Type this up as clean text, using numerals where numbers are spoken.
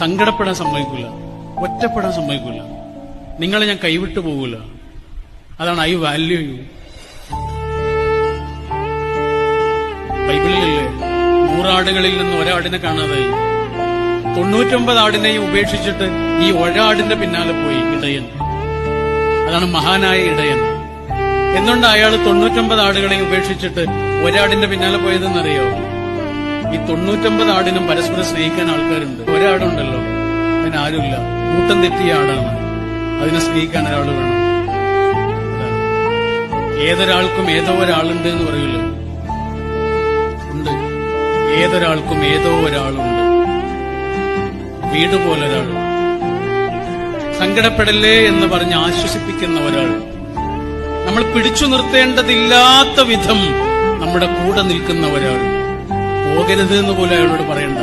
സങ്കടപ്പെടാൻ സമ്മതിക്കില്ല, ഒറ്റപ്പെടാൻ സമ്മതിക്കില്ല. നിങ്ങളെ ഞാൻ കൈവിട്ടു പോകില്ല. അതാണ് ഐ വാല്യൂ യു. ബൈബിളിലല്ലേ 100 ആടുകളിൽ നിന്ന് ഒരാടിനെ കാണാതായി. 99 ആടിനെയും ഉപേക്ഷിച്ചിട്ട് ഈ ഒരാടിന്റെ പിന്നാലെ പോയി ഇടയൻ. അതാണ് മഹാനായ ഇടയൻ. എന്തുകൊണ്ട് അയാൾ 99 ആടുകളെയും ഉപേക്ഷിച്ചിട്ട് ഒരാടിന്റെ പിന്നാലെ പോയതെന്നറിയോ? ഈ 99 ആടിനും പരസ്പരം സ്നേഹിക്കാൻ ആൾക്കാരുണ്ട്. ഒരാടുണ്ടല്ലോ, അതിനാരുമില്ല. കൂട്ടം തെറ്റിയ ആടാണ്, അതിനെ സ്നേഹിക്കാൻ ഒരാൾ വേണം. ഏതൊരാൾക്കും ഏതോ ഒരാളുണ്ട് എന്ന് പറയില്ല. ഉണ്ട്, ഏതൊരാൾക്കും ഏതോ ഒരാളുണ്ട്. വീട് പോലെ ഒരാൾ, സങ്കടപ്പെടല്ലേ എന്ന് പറഞ്ഞ് ആശ്വസിപ്പിക്കുന്ന ഒരാൾ, നമ്മൾ പിടിച്ചു നിർത്തേണ്ടതില്ലാത്ത വിധം നമ്മുടെ കൂടെ നിൽക്കുന്ന ഒരാൾ. പോകരുത് എന്ന് പോലും അയാളോട് പറയണ്ട.